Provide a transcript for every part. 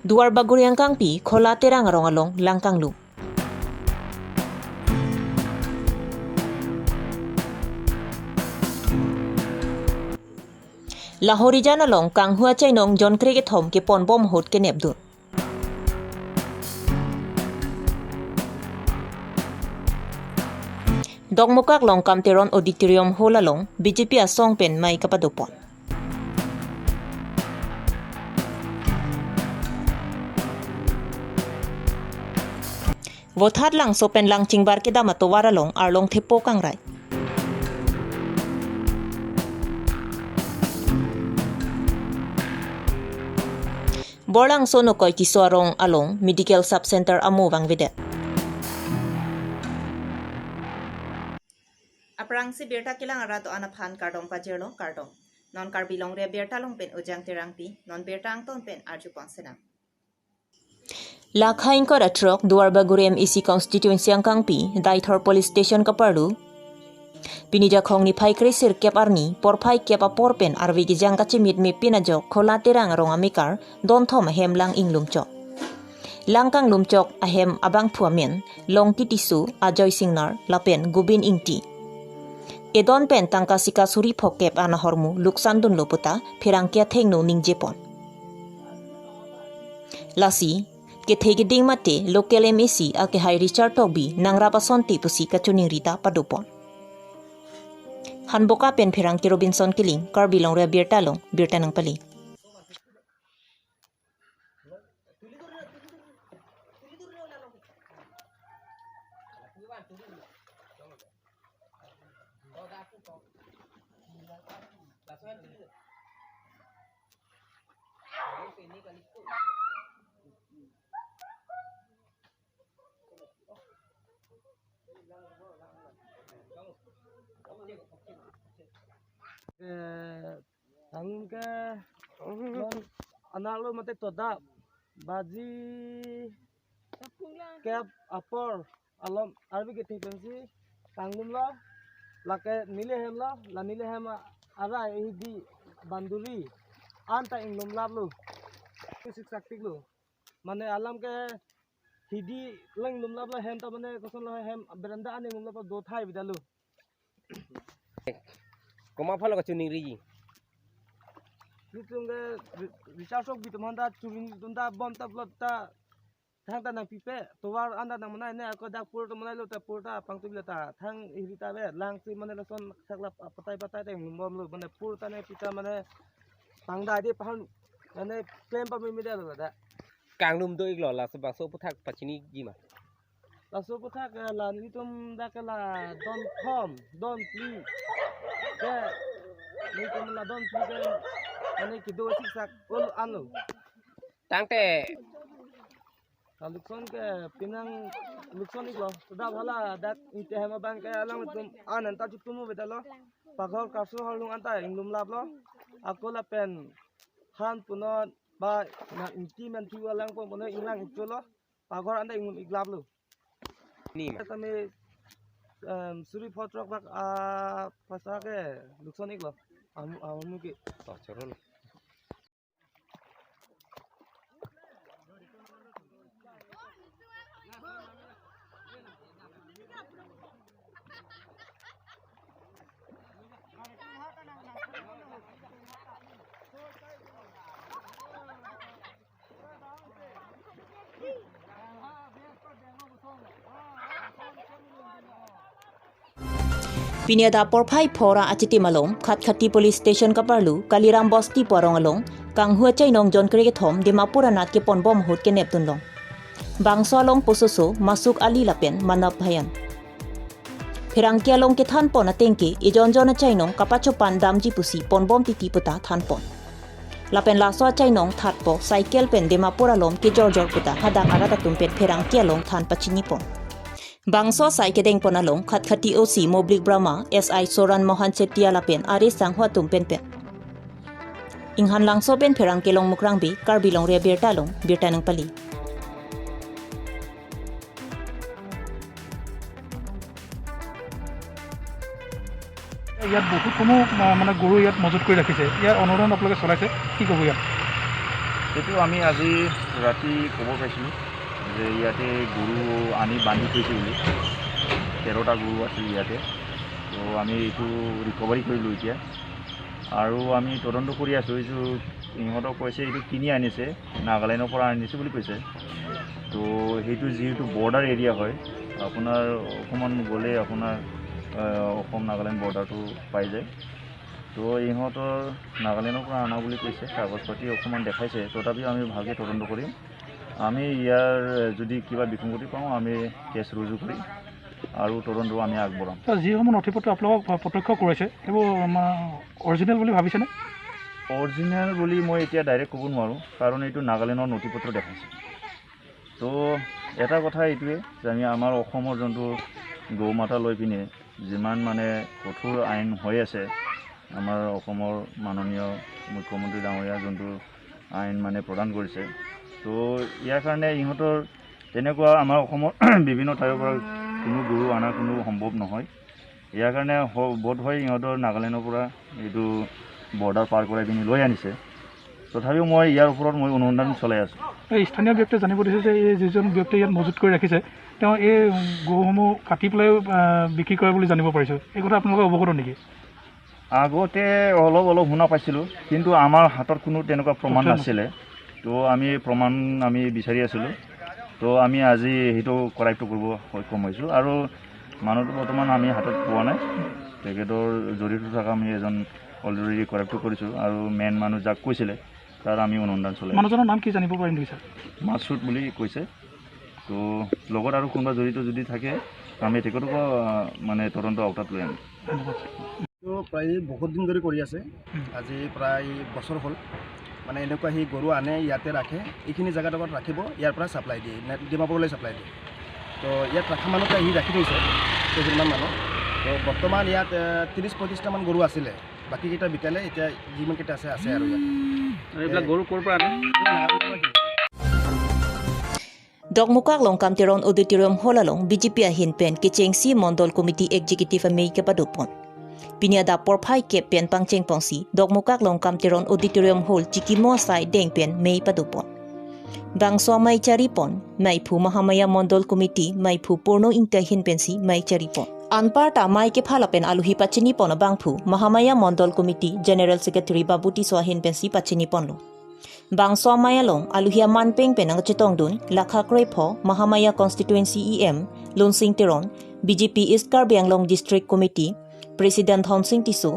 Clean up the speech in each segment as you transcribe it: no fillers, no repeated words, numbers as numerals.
Duar baguriang kangpi khola terang arong along langkang lu. Lahori jana long kang hua chay nong John Cricket home ke pon bom hot ke nebdun. Dogmukak long Kamteron Auditorium hola long BJP asong pen may kapadopon. Vothat lang so pen lang chingbar ke dama to waralong arlong thepo kang rai. Borlang so no koy kiswarong along medical subcenter amu wang videt. Aprang si berta kilang arato anaphan kardong pajerlo kardong. Non karbilong re berta long pen ujang tirangpi non berta ang ton pen arju pangsenam. Lakhain ko ratrok duar baguri MEC constituency ang kangpi Daithor police station kaparlu. Pinija khong ni phai krisir kep arni por phai kep a por pen arvi gi jang kachimit me pinajok khola terang rong amikar don thom hem lang inglumchok. Langkang lumchok ahem abang phuamen long titisu ajoy singnar lapen gubin ingti. Edon pen tangka sika suri phokep ana hormu luksandun loputa phirangkia thengno ningjepon. Lasi ke thegi ding mate local MEC ake hai Richard Tobi nangrapa sonti pusi kachuning rita padupon. Hanboka pen phirangki Robinson Kiling karbilong re birtalong birtanang pali. Tanggung ke anak lo mati toda baji kep apor alam arbi kita pensi tanggung lo lake nile hem lo la nile hem ara di banduri anta inglom lab lo sik saktik lo mane alam ke hidi leng lum lab lo hem ta mane koson lo hem beranda ane lum lab do thai bidalu Koma phalo ka chuning ri Litunga Richard Sok bitumanda churing tunda bom ta blota thang ta nang pipe towar anda nang manai ne ko dak pur to manai lo ta pur ta pangtu ta thang irita be lang si mane la son sakla patai patai te bom lo mane pur ta ne pita mane pangda di pahan mane claim pa mi da lo da kang num do iglo la sa so puthak pachini gi ma la so puthak la ni tum da kala don com don please ke ni tum la don please ane kido sik sak ul anu tangte Lukson ke pinang Lukson iklo sudah bhala dak inte hema bang ke alang tum anan ta tumu bedalo paghor kasu halung anta inglum lablo akola pen han punot ba na inti men tu alang po puno ilang iklo paghor anta inglum iglablo ni ma kami suri photrok bak pasa ke Lukson iklo amu ki to choron Pinyada porphai phora achiti malom khatkhati police station kaparlu Kaliram Bosti porong along kang hua chay nong John Cricket home Dimapur anat ke pon bom hot ke neptun long. Bangso long pususo masuk ali lapen manap bhayan. Phirangkia long ke than pon atengke ijon jon chay nong kapachopan damji pusi pon bom titi puta than pon. Lapen laso chay nong that po cycle pen Dimapur alom ke jor puta hadang arata tumpet phirangkia long than pachini pon. Bangso sai kedeng ponalong khatkhati OC Moblik Brahma SI Soran Mohan Chetia lapen are sanghwa tumpen pen. Inghan langso pen pherang kelong mukrang bi karbilong re bertalong birtanang pali. ইয়াত বহুত কোনো মানে গৰু ইয়াত মজুত কৰি ৰাখিছে ইয়াৰ অনুদান আপোনালোকে চলাইছে কি ক'ব ইয়াত সেইটো আমি আজি ৰাতি ক'ব পাইছিলোঁ যে ইয়াতে গৰু আনি বান্ধি থৈছে বুলি 13টা গৰু আছিল ইয়াতে। তো আমি এইটো ৰিকভাৰী কৰিলোঁ এতিয়া আৰু আমি তদন্ত কৰি আছোঁ। এইটো ইহঁতক কৈছে এইটো কিনি আনিছে, নাগালেণ্ডৰ পৰা আনিছে বুলি কৈছে। তো সেইটো যিহেতু বৰ্ডাৰ এৰিয়া হয়, আপোনাৰ অকণমান গ'লে আপোনাৰ অসম নাগালেণ্ড বৰ্ডাৰটো পাই যায়। তো ইহঁতৰ নাগালেণ্ডৰ পৰা অনা বুলি কৈছে, কাগজ পাতি অকণমান দেখাইছে। তথাপিও আমি ভালকৈ তদন্ত কৰিম। আমি ইয়াৰ যদি কিবা বিসংগতি পাওঁ আমি কেছ ৰুজু কৰিম আৰু তদন্ত আমি আগবঢ়াম। যিসমূহ নথি পত্ৰ আপোনালোকক প্ৰত্যক্ষ কৰিছে সেইবোৰ অৰিজিনেল বুলি ভাবিছেনে? অৰিজিনেল বুলি মই এতিয়া ডাইৰেক্ট ক'ব নোৱাৰোঁ, কাৰণ এইটো নাগালেণ্ডৰ নথি পত্ৰ দেখাইছে। তো এটা কথা এইটোৱে যে আমি আমাৰ অসমৰ যোনটো গৌ মাতা লৈ পিনে যিমান মানে কঠোৰ আইন হৈ আছে, আমাৰ অসমৰ মাননীয় মুখ্যমন্ত্ৰী ডাঙৰীয়া যোনটো আইন মানে প্ৰদান কৰিছে, তো ইয়াৰ কাৰণে ইহঁতৰ তেনেকুৱা আমাৰ অসমৰ বিভিন্ন ঠাইৰ পৰা কোনো গৰু অনা কোনো সম্ভৱ নহয়। ইয়াৰ কাৰণে বোধ হয় ইহঁতৰ নাগালেণ্ডৰ পৰা এইটো বৰ্ডাৰ পাৰ কৰাই পিনি লৈ আনিছে। তথাপিও মই ইয়াৰ ওপৰত মই অনুসন্ধান চলাই আছোঁ। এই স্থানীয় ব্যক্তিয়ে জানিব দিছে যে এই যিজন ব্যক্তিয়ে ইয়াত মজুত কৰি ৰাখিছে তেওঁ এই গৰুসমূহ কাটি পেলাই বিক্ৰী কৰে বুলি জানিব পাৰিছোঁ। এই কথা আপোনালোকে অৱগত নেকি? আগতে অলপ শুনা পাইছিলোঁ, কিন্তু আমাৰ হাতত কোনো তেনেকুৱা প্ৰমাণ নাছিলে। তো আমি প্ৰমাণ বিচাৰি আছিলোঁ। তো আমি আজি সেইটো কৰায়ত্ব কৰিব সক্ষম হৈছোঁ আৰু মানুহটো বৰ্তমান আমি হাতত পোৱা নাই। তেখেতৰ জড়িত থকা আমি এজন অলৰেডি কৰায়ত্ব কৰিছোঁ আৰু মেইন মানুহ যাক কৈছিলে তাৰ আমি অনুসন্ধান চলাই। মানুহজনৰ নাম কি জানিব পাৰিম নেকি ছাৰ? মাছুদ বুলি কৈছে। তো লগত আৰু কোনোবা জড়িত যদি থাকে আমি তেখেতকো মানে তদন্ত আওতাত লৈ আনিম। ধন্যবাদ। প্ৰায় বহুত দিন ধৰি কৰি আছে, আজি প্ৰায় বছৰ হ'ল। মানে এনেকুৱা সি গৰু আনে ইয়াতে ৰাখে, এইখিনি জেগাডোখৰত ৰাখিব, ইয়াৰ পৰা ছাপ্লাই দিয়ে, ডিমাপুৰলৈ ছাপ্লাই দিয়ে। তো ইয়াত ৰখা মানুহটো সি ৰাখি থৈছে কেইজনমান মানুহ। তো বৰ্তমান ইয়াত 30-35টামান গৰু আছিলে, বাকীকেইটা বিকালে। এতিয়া যিমানকেইটা আছে আৰু ইয়াত। এইবিলাক গৰু ক'ৰ পৰা আনে? Dogmukak long kamtiron auditorium holalong BJP ahin pen kichengsi mondol committee executive mei ke padupon. Pinyada porphai ke pen pangcheng pongsi Dogmukak long kamtiron auditorium hall chikimo sai deng pen mei padupon. Bangso mai charipon mai phu mahamaya mondol committee mai phu porno intahin pensi mai charipon. Anparta mai ke phalapen aluhi pachini pon bangphu mahamaya mondol committee general secretary babuti soahin pensi pachini ponlo. Bangso mayalong aluhia manpeng penang chetong dun lakhakroi pho Mahamaya constituency EM Lunsing Teron BJP East Karbi Anglong district committee president Honsing Tisu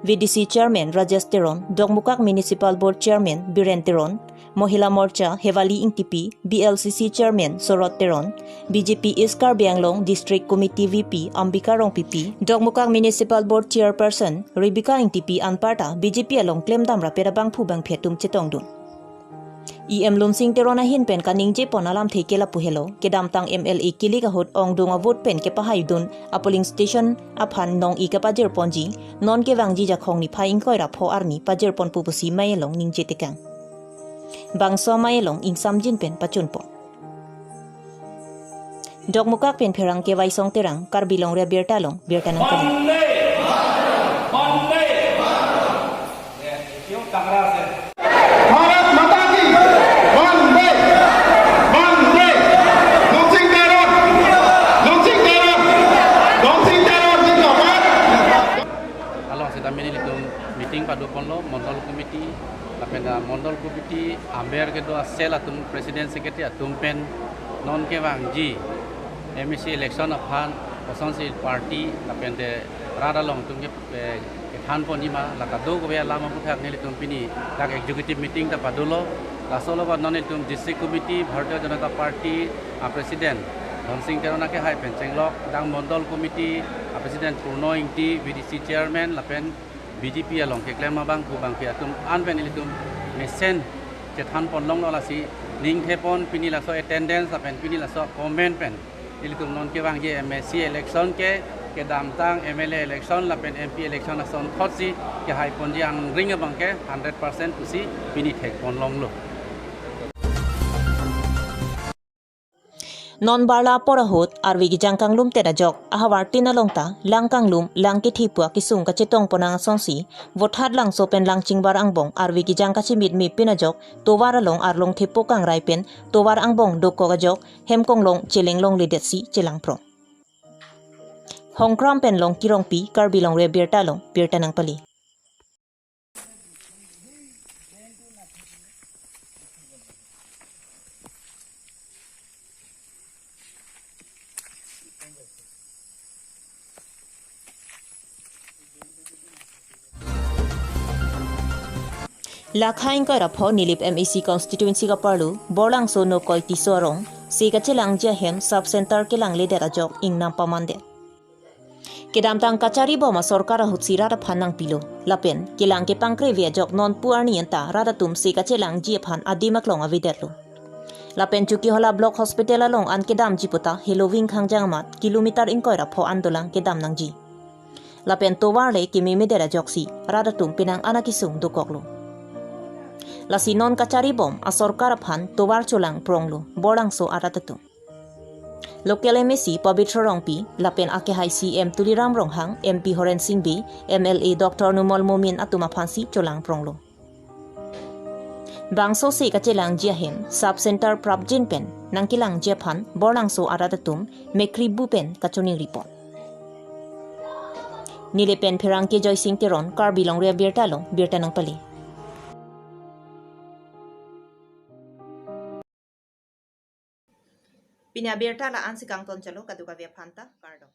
VDC chairman Rajesh Teron Dogmukak municipal board chairman Biren Teron Mohila Morcha Hevali Ingtipi BLCC chairman Sorot Teron BJP East Karbi Anglong district committee VP Ambika Rong PP Dogmukak municipal board chairperson Rebecca Ingtipi Anparta BJP along claim dam rapera bang phu bang phetum chetong dun EM Lunsing Teron ahin pen kaningje ponalam thekela puhelo kedam tang MLA kilika hot ong dunga vote pen ke pahayudun apoling station aphan nong ika pajer ponji non ke wangji jakhong ni phaing koira pho arni pajer pon pupusi mayelong ningje tekang bangso mayelong ingsamjin pen pachun pon Dogmukak pen pherang ke waisong terang karbilong re bertalong bertanang kali meeting padupon lo mondol committee lapenda mondol committee amber ke do sel atum president secretary atum pen non ke wangji MSC election aphan osonsi party lapende rada long tum ke phan ponima lakado ko ya lama puthak ne tum pini lak executive meeting ta padulo la solo ba non tum district committee Bharatiya Janata Party president Honsing Teron ke hai pen chenglok dang mondol committee president Purno Ingti VDC chairman lapen BJP along ke klema bang ku bang pia tum anven ilitum mesen chethan pon long la si ning thepon pini la so attendance apen pini la so comment pen ilitum non ke bang je MSC election ke dam tang MLA election lapen MP election ason thotsi ke hai pon ji ang ring bang ke 100% kusi pini thek pon long lo Non barla porahot arwi gijangkang lum teda jok ahawar tinalongta langkang lum lang kitipua kisung kacetong ponang sonsi vot hadlang sopen lang cingbar angbong arwi gijang kachimit mi pinajok towar long arlong thipo kang raipen towar angbong dokko gajok hemkong long chileng long lidetsi chilang pro Hongkram pen long kirong pi karbi long re birta nang pali Lakhain ko rapho nilip MEC constituency ka parlu borlang so no koi tisorong si kachilang jahem sub center kilang lidera jok ing nang pamande Kedam tang kacari boma sorkara hutsira phanang pilo lapen kilang ke pangkre via jok non puarni enta radatum si kachilang jiephan adimak long avidetlo lapen chuki hola block hospital along an kedam jiputa heloving khangjangamat kilometer ing ko rapho andolang kedam nang ji lapen towarle kimi medera jok si radatum pinang anakisung dukoklo Lasi non kacari bom asor karaphan towar cholang pronglo borang so aratatu. Local MEC Pabitra Rongpi lapen ake hai CM Tuliram Ronghang MP Horen Singbi MLA Dr. Numol Momin atumaphansi cholang pronglo. Bangso se kachelang jiahem sub center prabjin pen nangkilang jephan borang so aratatum mekri bupen kachoning report. Nilepen perang ke joy sing teron karbilong rea birta nang pali. Pinya birta la ansi kang ton chalo kaduka via phanta kardo